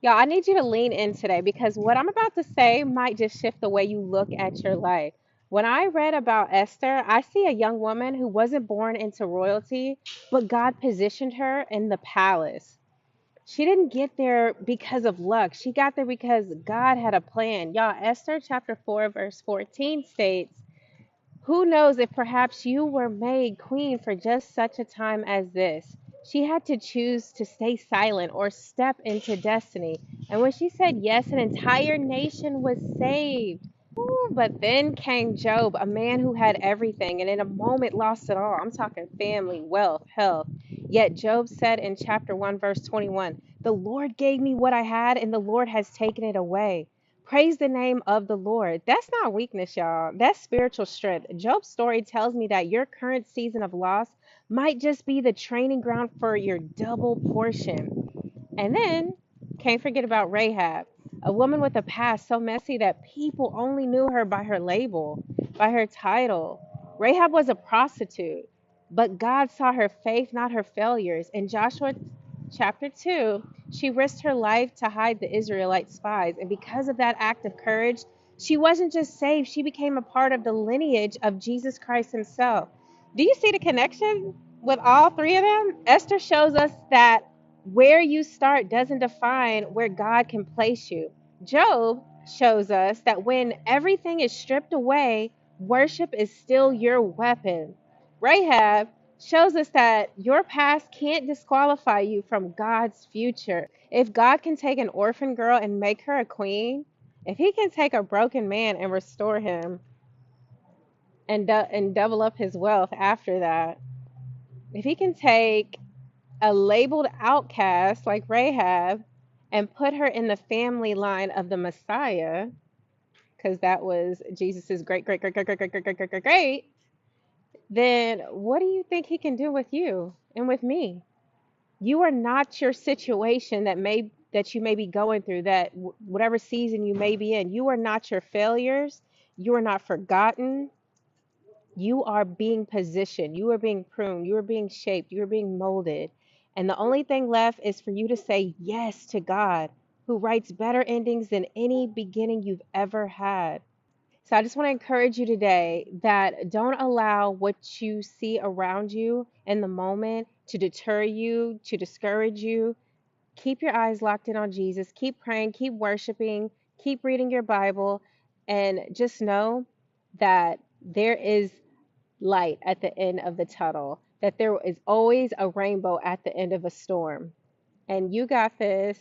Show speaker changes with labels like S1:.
S1: Y'all, I need you to lean in today because what I'm about to say might just shift the way you look at your life. When I read about Esther, I see a young woman who wasn't born into royalty, but God positioned her in the palace. She didn't get there because of luck. She got there because God had a plan. Y'all, Esther chapter 4, verse 14 states, who knows if perhaps you were made queen for just such a time as this? She had to choose to stay silent or step into destiny. And when she said yes, an entire nation was saved. Ooh, but then came Job, a man who had everything and in a moment lost it all. I'm talking family, wealth, health. Yet Job said in chapter 1, verse 21, the Lord gave me what I had, and the Lord has taken it away. Praise the name of the Lord. That's not weakness, y'all. That's spiritual strength. Job's story tells me that your current season of loss might just be the training ground for your double portion. And then, can't forget about Rahab, a woman with a past so messy that people only knew her by her label, by her title. Rahab was a prostitute, but God saw her faith, not her failures. In Joshua chapter 2, she risked her life to hide the Israelite spies. And because of that act of courage, she wasn't just saved, she became a part of the lineage of Jesus Christ himself. Do you see the connection with all three of them? Esther shows us that where you start doesn't define where God can place you. Job shows us that when everything is stripped away, worship is still your weapon. Rahab shows us that your past can't disqualify you from God's future. If God can take an orphan girl and make her a queen, if he can take a broken man and restore him and double up his wealth after that, if he can take a labeled outcast like Rahab and put her in the family line of the Messiah, because that was Jesus's great, great, great, great, great, great, great, great, great, great, great, then what do you think he can do with you and with me? You are not your situation that you may be going through, that whatever season you may be in. You are not your failures. You are not forgotten. You are being positioned, you are being pruned, you are being shaped, you are being molded. And the only thing left is for you to say yes to God, who writes better endings than any beginning you've ever had. So I just want to encourage you today that don't allow what you see around you in the moment to deter you, to discourage you. Keep your eyes locked in on Jesus. Keep praying, keep worshiping, keep reading your Bible, and just know that there is light at the end of the tunnel, that there is always a rainbow at the end of a storm. And you got this.